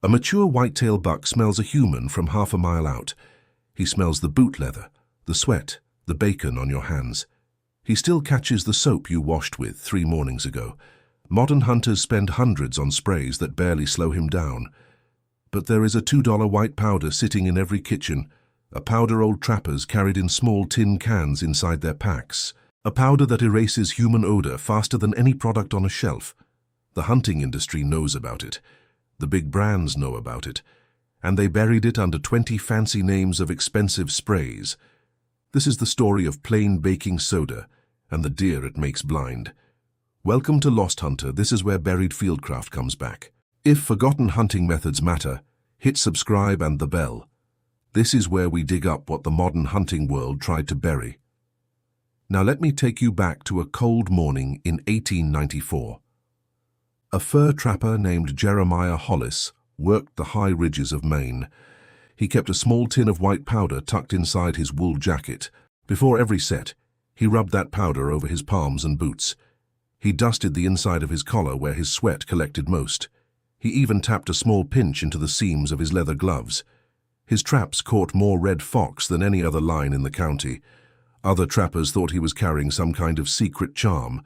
A mature whitetail buck smells a human from half a mile out. He smells the boot leather, the sweat, the bacon on your hands. He still catches the soap you washed with 3 mornings ago. Modern hunters spend hundreds on sprays that barely slow him down. But there is a $2 white powder sitting in every kitchen, a powder old trappers carried in small tin cans inside their packs, a powder that erases human odor faster than any product on a shelf. The hunting industry knows about it. The big brands know about it, and they buried it under 20 fancy names of expensive sprays. This is the story of plain baking soda and the deer it makes blind. Welcome to Lost Hunter. This is where buried fieldcraft comes back. If forgotten hunting methods matter, hit subscribe and the bell. This is where we dig up what the modern hunting world tried to bury. Now let me take you back to a cold morning in 1894. A fur trapper named Jeremiah Hollis worked the high ridges of Maine. He kept a small tin of white powder tucked inside his wool jacket. Before every set, he rubbed that powder over his palms and boots. He dusted the inside of his collar where his sweat collected most. He even tapped a small pinch into the seams of his leather gloves. His traps caught more red fox than any other line in the county. Other trappers thought he was carrying some kind of secret charm,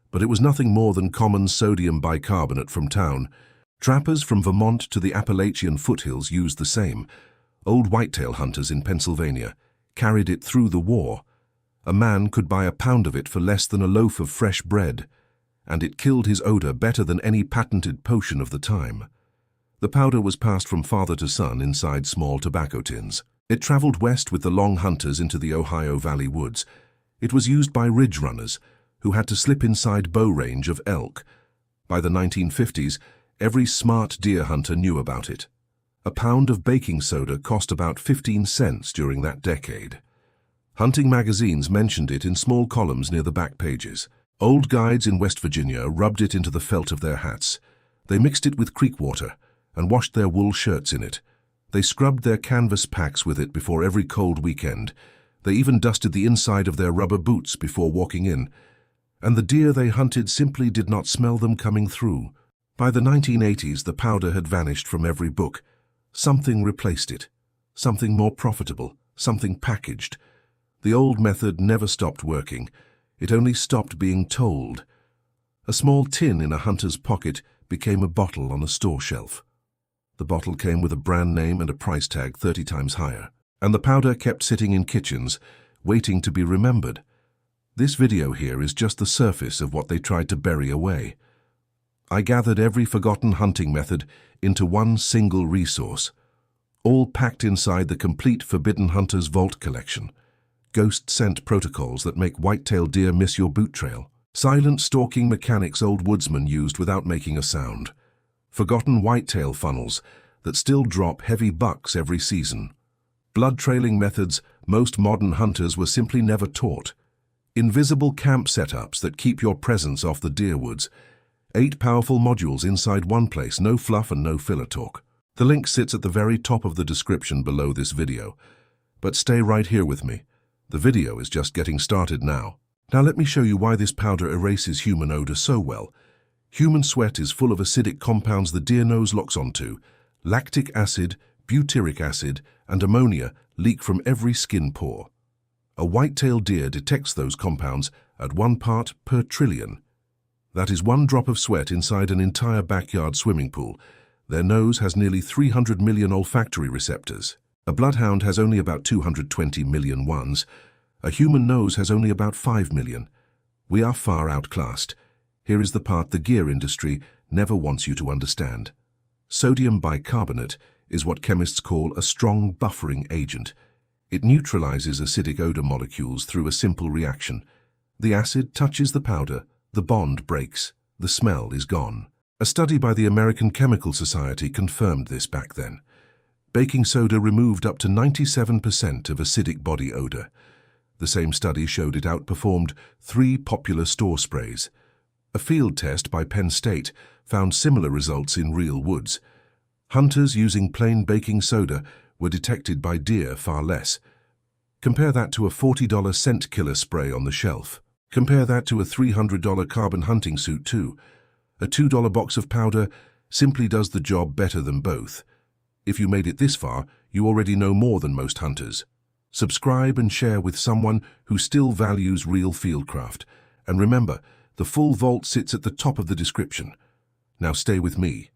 but it was nothing more than common sodium bicarbonate from town. Trappers from Vermont to the Appalachian foothills used the same. Old whitetail hunters in Pennsylvania carried it through the war. A man could buy a pound of it for less than a loaf of fresh bread, and it killed his odor better than any patented potion of the time. The powder was passed from father to son inside small tobacco tins. It traveled west with the long hunters into the Ohio Valley woods. It was used by ridge runners, who had to slip inside bow range of elk. By the 1950s, every smart deer hunter knew about it. A pound of baking soda cost about 15 cents during that decade. Hunting magazines mentioned it in small columns near the back pages. Old guides in West Virginia rubbed it into the felt of their hats. They mixed it with creek water and washed their wool shirts in it. They scrubbed their canvas packs with it before every cold weekend. They even dusted the inside of their rubber boots before walking in. And the deer they hunted simply did not smell them coming through. By the 1980s, the powder had vanished from every book. Something replaced it. Something more profitable. Something packaged. The old method never stopped working. It only stopped being told. A small tin in a hunter's pocket became a bottle on a store shelf. The bottle came with a brand name and a price tag 30 times higher. And the powder kept sitting in kitchens, waiting to be remembered. This video here is just the surface of what they tried to bury away. I gathered every forgotten hunting method into one single resource, all packed inside the complete Forbidden Hunter's Vault collection. Ghost scent protocols that make whitetail deer miss your boot trail. Silent stalking mechanics old woodsmen used without making a sound. Forgotten whitetail funnels that still drop heavy bucks every season. Blood trailing methods most modern hunters were simply never taught. Invisible camp setups that keep your presence off the deer woods. 8 powerful modules inside one place, no fluff and no filler talk. The link sits at the very top of the description below this video. But stay right here with me. The video is just getting started now. Now let me show you why this powder erases human odor so well. Human sweat is full of acidic compounds the deer nose locks onto. Lactic acid, butyric acid, and ammonia leak from every skin pore. A whitetail deer detects those compounds at 1 part per trillion. That is 1 drop of sweat inside an entire backyard swimming pool. Their nose has nearly 300 million olfactory receptors. A bloodhound has only about 220 million ones. A human nose has only about 5 million. We are far outclassed. Here is the part the gear industry never wants you to understand. Sodium bicarbonate is what chemists call a strong buffering agent. It neutralizes acidic odor molecules through a simple reaction. The acid touches the powder, the bond breaks, the smell is gone. A study by the American Chemical Society confirmed this back then. Baking soda removed up to 97% of acidic body odor. The same study showed it outperformed 3 popular store sprays. A field test by Penn State found similar results in real woods. Hunters using plain baking soda were detected by deer far less. Compare that to a $40 scent killer spray on the shelf. Compare that to a $300 carbon hunting suit too. A $2 box of powder simply does the job better than both. If you made it this far, you already know more than most hunters. Subscribe and share with someone who still values real fieldcraft. And remember, the full vault sits at the top of the description. Now stay with me.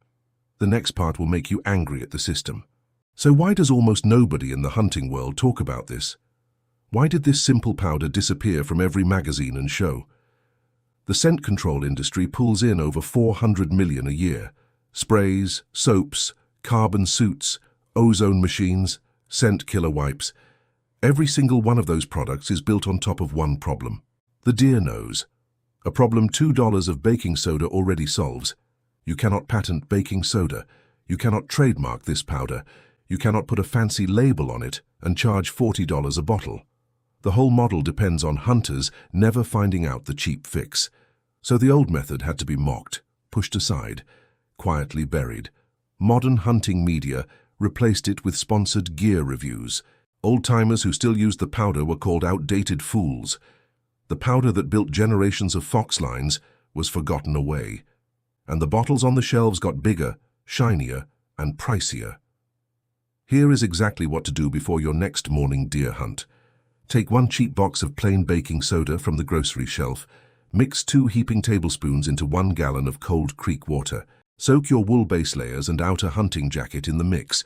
The next part will make you angry at the system. So why does almost nobody in the hunting world talk about this? Why did this simple powder disappear from every magazine and show? The scent control industry pulls in over 400 million a year. Sprays, soaps, carbon suits, ozone machines, scent killer wipes. Every single one of those products is built on top of one problem: the deer nose. A problem $2 of baking soda already solves. You cannot patent baking soda. You cannot trademark this powder. You cannot put a fancy label on it and charge $40 a bottle. The whole model depends on hunters never finding out the cheap fix. So the old method had to be mocked, pushed aside, quietly buried. Modern hunting media replaced it with sponsored gear reviews. Old-timers who still used the powder were called outdated fools. The powder that built generations of fox lines was forgotten away. And the bottles on the shelves got bigger, shinier, and pricier. Here is exactly what to do before your next morning deer hunt. Take 1 cheap box of plain baking soda from the grocery shelf. Mix 2 heaping tablespoons into 1 gallon of cold creek water. Soak your wool base layers and outer hunting jacket in the mix.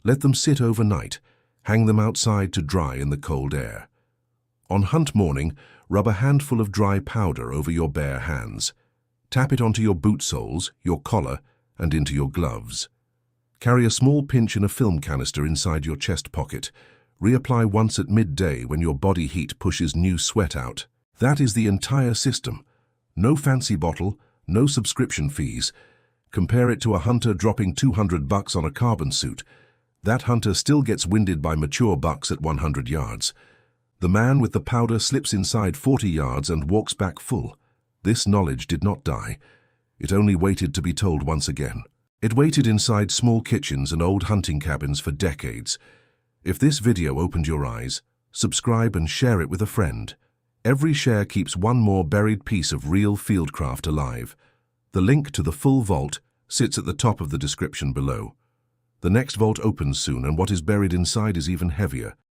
Let them sit overnight. Hang them outside to dry in the cold air. On hunt morning, rub a handful of dry powder over your bare hands. Tap it onto your boot soles, your collar, and into your gloves. Carry a small pinch in a film canister inside your chest pocket. Reapply once at midday when your body heat pushes new sweat out. That is the entire system. No fancy bottle, no subscription fees. Compare it to a hunter dropping $200 on a carbon suit. That hunter still gets winded by mature bucks at 100 yards. The man with the powder slips inside 40 yards and walks back full. This knowledge did not die. It only waited to be told once again. It waited inside small kitchens and old hunting cabins for decades. If this video opened your eyes, subscribe and share it with a friend. Every share keeps one more buried piece of real fieldcraft alive. The link to the full vault sits at the top of the description below. The next vault opens soon, and what is buried inside is even heavier.